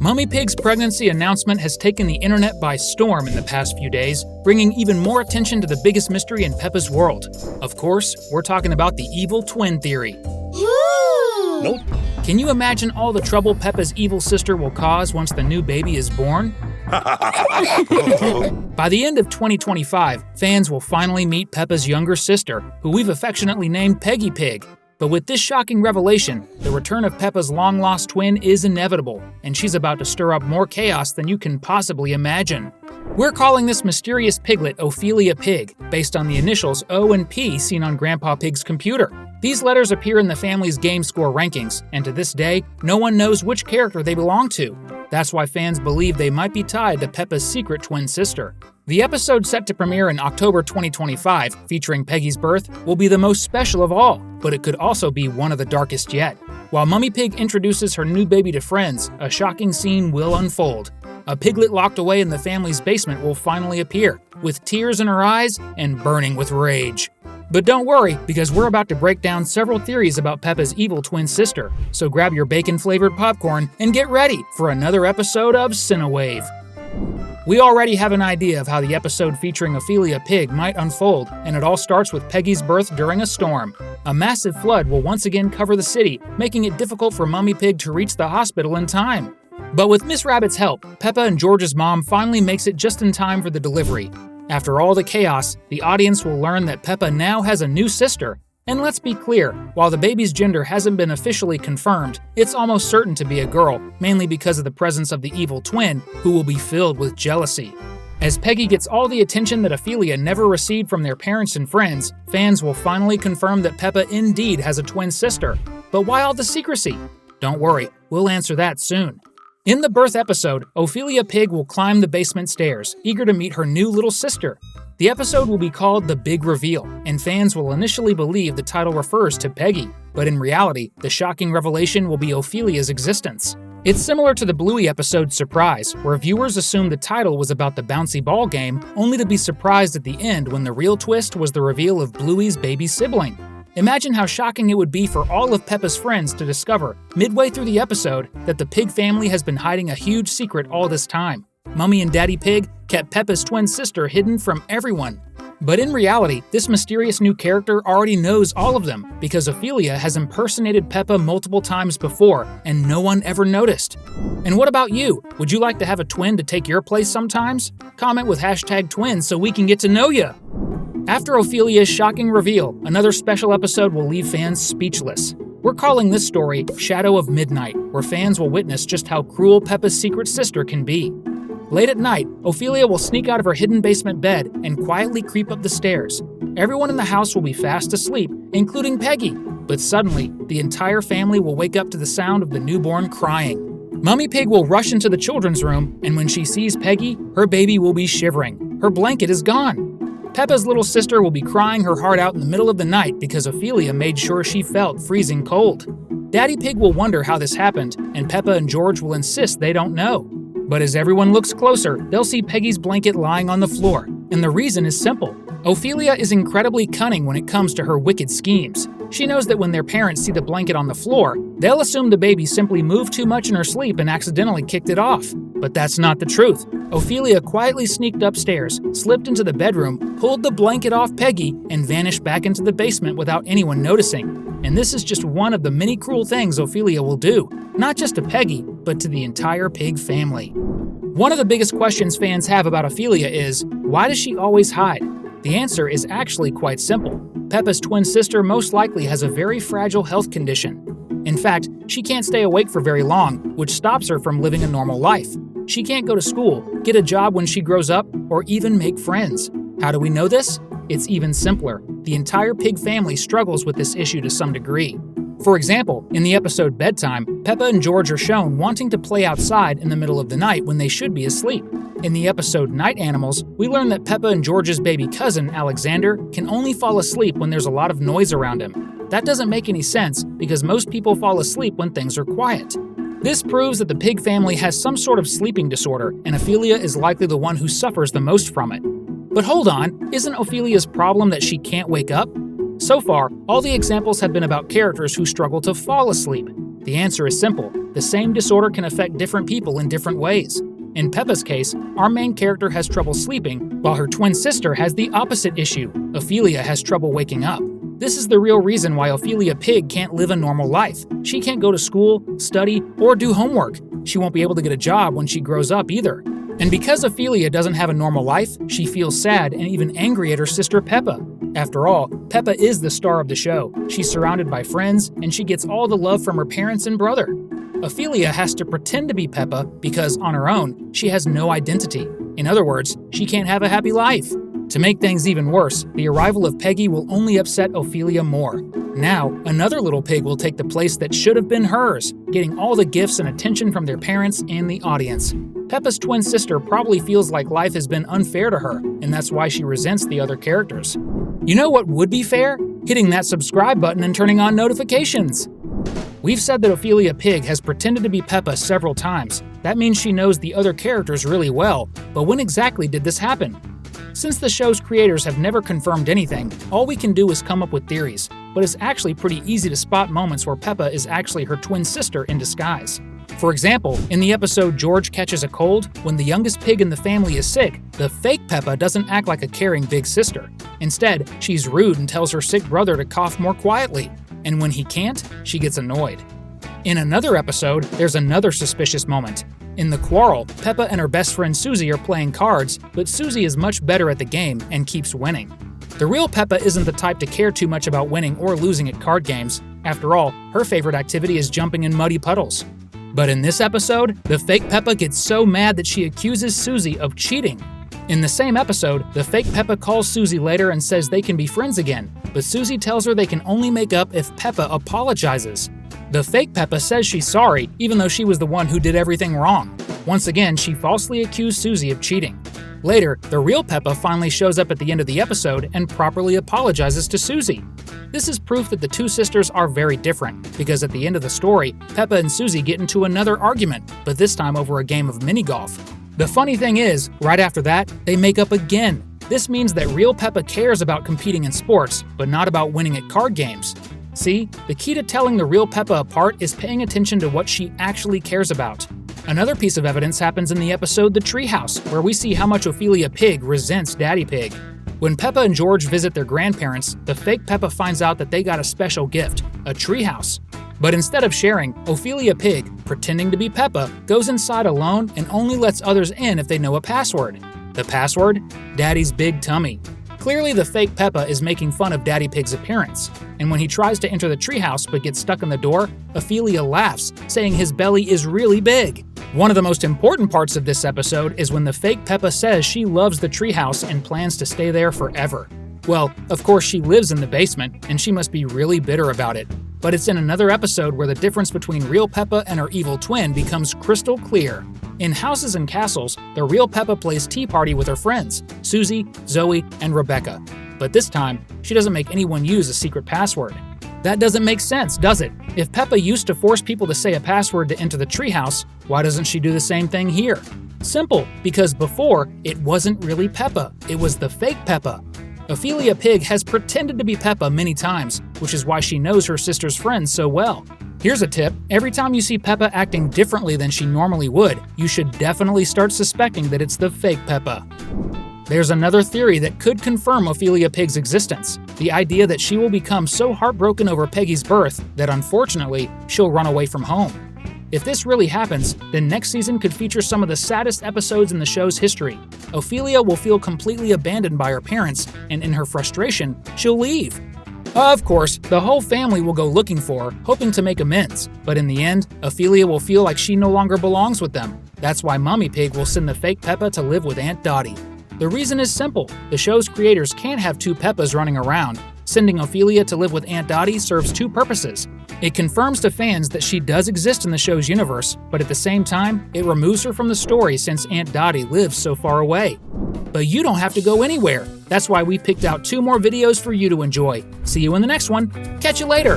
Mummy Pig's pregnancy announcement has taken the internet by storm in the past few days, bringing even more attention to the biggest mystery in Peppa's world. Of course, we're talking about the evil twin theory. Nope. Can you imagine all the trouble Peppa's evil sister will cause once the new baby is born? By the end of 2025, fans will finally meet Peppa's younger sister, who we've affectionately named Peggy Pig. But with this shocking revelation, the return of Peppa's long-lost twin is inevitable, and she's about to stir up more chaos than you can possibly imagine. We're calling this mysterious piglet Oilia Pig, based on the initials O and P seen on Grandpa Pig's computer. These letters appear in the family's game score rankings, and to this day, no one knows which character they belong to. That's why fans believe they might be tied to Peppa's secret twin sister. The episode set to premiere in October 2025, featuring Peggy's birth, will be the most special of all, but it could also be one of the darkest yet. While Mummy Pig introduces her new baby to friends, a shocking scene will unfold. A piglet locked away in the family's basement will finally appear, with tears in her eyes and burning with rage. But don't worry, because we're about to break down several theories about Peppa's evil twin sister, so grab your bacon-flavored popcorn and get ready for another episode of Cinewave. We already have an idea of how the episode featuring Oilia Pig might unfold, and it all starts with Peggy's birth during a storm. A massive flood will once again cover the city, making it difficult for Mummy Pig to reach the hospital in time. But with Miss Rabbit's help, Peppa and George's mom finally makes it just in time for the delivery. After all the chaos, the audience will learn that Peppa now has a new sister. And let's be clear, while the baby's gender hasn't been officially confirmed, it's almost certain to be a girl, mainly because of the presence of the evil twin, who will be filled with jealousy. As Peggy gets all the attention that Oilia never received from their parents and friends, fans will finally confirm that Peppa indeed has a twin sister. But why all the secrecy? Don't worry, we'll answer that soon. In the birth episode, Oilia Pig will climb the basement stairs, eager to meet her new little sister. The episode will be called The Big Reveal, and fans will initially believe the title refers to Peggy, but in reality, the shocking revelation will be Ophelia's existence. It's similar to the Bluey episode Surprise, where viewers assumed the title was about the bouncy ball game, only to be surprised at the end when the real twist was the reveal of Bluey's baby sibling. Imagine how shocking it would be for all of Peppa's friends to discover, midway through the episode, that the Pig family has been hiding a huge secret all this time. Mummy and Daddy Pig kept Peppa's twin sister hidden from everyone. But in reality, this mysterious new character already knows all of them, because Oilia has impersonated Peppa multiple times before, and no one ever noticed. And what about you? Would you like to have a twin to take your place sometimes? Comment with #twins so we can get to know ya! After Ophelia's shocking reveal, another special episode will leave fans speechless. We're calling this story Shadow of Midnight, where fans will witness just how cruel Peppa's secret sister can be. Late at night, Oilia will sneak out of her hidden basement bed and quietly creep up the stairs. Everyone in the house will be fast asleep, including Peggy, but suddenly, the entire family will wake up to the sound of the newborn crying. Mummy Pig will rush into the children's room, and when she sees Peggy, her baby will be shivering. Her blanket is gone. Peppa's little sister will be crying her heart out in the middle of the night because Oilia made sure she felt freezing cold. Daddy Pig will wonder how this happened, and Peppa and George will insist they don't know. But as everyone looks closer, they'll see Peggy's blanket lying on the floor, and the reason is simple. Oilia is incredibly cunning when it comes to her wicked schemes. She knows that when their parents see the blanket on the floor, they'll assume the baby simply moved too much in her sleep and accidentally kicked it off. But that's not the truth. Oilia quietly sneaked upstairs, slipped into the bedroom, pulled the blanket off Peggy, and vanished back into the basement without anyone noticing. And this is just one of the many cruel things Oilia will do, not just to Peggy, but to the entire Pig family. One of the biggest questions fans have about Oilia is, why does she always hide? The answer is actually quite simple. Peppa's twin sister most likely has a very fragile health condition. In fact, she can't stay awake for very long, which stops her from living a normal life. She can't go to school, get a job when she grows up, or even make friends. How do we know this? It's even simpler. The entire Pig family struggles with this issue to some degree. For example, in the episode Bedtime, Peppa and George are shown wanting to play outside in the middle of the night when they should be asleep. In the episode Night Animals, we learn that Peppa and George's baby cousin, Alexander, can only fall asleep when there's a lot of noise around him. That doesn't make any sense because most people fall asleep when things are quiet. This proves that the Pig family has some sort of sleeping disorder, and Oilia is likely the one who suffers the most from it. But hold on, isn't Ophelia's problem that she can't wake up? So far, all the examples have been about characters who struggle to fall asleep. The answer is simple. The same disorder can affect different people in different ways. In Peppa's case, our main character has trouble sleeping, while her twin sister has the opposite issue. Oilia has trouble waking up. This is the real reason why Oilia Pig can't live a normal life. She can't go to school, study, or do homework. She won't be able to get a job when she grows up either. And because Oilia doesn't have a normal life, she feels sad and even angry at her sister Peppa. After all, Peppa is the star of the show. She's surrounded by friends, and she gets all the love from her parents and brother. Oilia has to pretend to be Peppa because, on her own, she has no identity. In other words, she can't have a happy life. To make things even worse, the arrival of Peggy will only upset Oilia more. Now, another little pig will take the place that should have been hers, getting all the gifts and attention from their parents and the audience. Peppa's twin sister probably feels like life has been unfair to her, and that's why she resents the other characters. You know what would be fair? Hitting that subscribe button and turning on notifications. We've said that Oilia Pig has pretended to be Peppa several times. That means she knows the other characters really well, but when exactly did this happen? Since the show's creators have never confirmed anything, all we can do is come up with theories, but it's actually pretty easy to spot moments where Peppa is actually her twin sister in disguise. For example, in the episode George Catches a Cold, when the youngest pig in the family is sick, the fake Peppa doesn't act like a caring big sister. Instead, she's rude and tells her sick brother to cough more quietly, and when he can't, she gets annoyed. In another episode, there's another suspicious moment. In the quarrel, Peppa and her best friend Susie are playing cards, but Susie is much better at the game and keeps winning. The real Peppa isn't the type to care too much about winning or losing at card games. After all, her favorite activity is jumping in muddy puddles. But in this episode, the fake Peppa gets so mad that she accuses Susie of cheating. In the same episode, the fake Peppa calls Susie later and says they can be friends again, but Susie tells her they can only make up if Peppa apologizes. The fake Peppa says she's sorry, even though she was the one who did everything wrong. Once again, she falsely accused Susie of cheating. Later, the real Peppa finally shows up at the end of the episode and properly apologizes to Susie. This is proof that the two sisters are very different, because at the end of the story, Peppa and Susie get into another argument, but this time over a game of mini-golf. The funny thing is, right after that, they make up again. This means that real Peppa cares about competing in sports, but not about winning at card games. See, the key to telling the real Peppa apart is paying attention to what she actually cares about. Another piece of evidence happens in the episode The Treehouse, where we see how much Oilia Pig resents Daddy Pig. When Peppa and George visit their grandparents, the fake Peppa finds out that they got a special gift, a treehouse. But instead of sharing, Oilia Pig, pretending to be Peppa, goes inside alone and only lets others in if they know a password. The password? Daddy's big tummy. Clearly, the fake Peppa is making fun of Daddy Pig's appearance, and when he tries to enter the treehouse but gets stuck in the door, Oilia laughs, saying his belly is really big. One of the most important parts of this episode is when the fake Peppa says she loves the treehouse and plans to stay there forever. Well, of course she lives in the basement, and she must be really bitter about it. But it's in another episode where the difference between real Peppa and her evil twin becomes crystal clear. In Houses and Castles, the real Peppa plays tea party with her friends, Susie, Zoe, and Rebecca. But this time, she doesn't make anyone use a secret password. That doesn't make sense, does it? If Peppa used to force people to say a password to enter the treehouse, why doesn't she do the same thing here? Simple, because before, it wasn't really Peppa, it was the fake Peppa. Oilia Pig has pretended to be Peppa many times, which is why she knows her sister's friends so well. Here's a tip: every time you see Peppa acting differently than she normally would, you should definitely start suspecting that it's the fake Peppa. There's another theory that could confirm Oilia Pig's existence: the idea that she will become so heartbroken over Peggy's birth that unfortunately, she'll run away from home. If this really happens, then next season could feature some of the saddest episodes in the show's history. Oilia will feel completely abandoned by her parents, and in her frustration, she'll leave. Of course, the whole family will go looking for her, hoping to make amends, but in the end, Oilia will feel like she no longer belongs with them. That's why Mommy Pig will send the fake Peppa to live with Aunt Dottie. The reason is simple: the show's creators can't have two Peppas running around. Sending Oilia to live with Aunt Dottie serves two purposes. It confirms to fans that she does exist in the show's universe, but at the same time, it removes her from the story since Aunt Dottie lives so far away. But you don't have to go anywhere. That's why we picked out 2 more videos for you to enjoy. See you in the next one. Catch you later!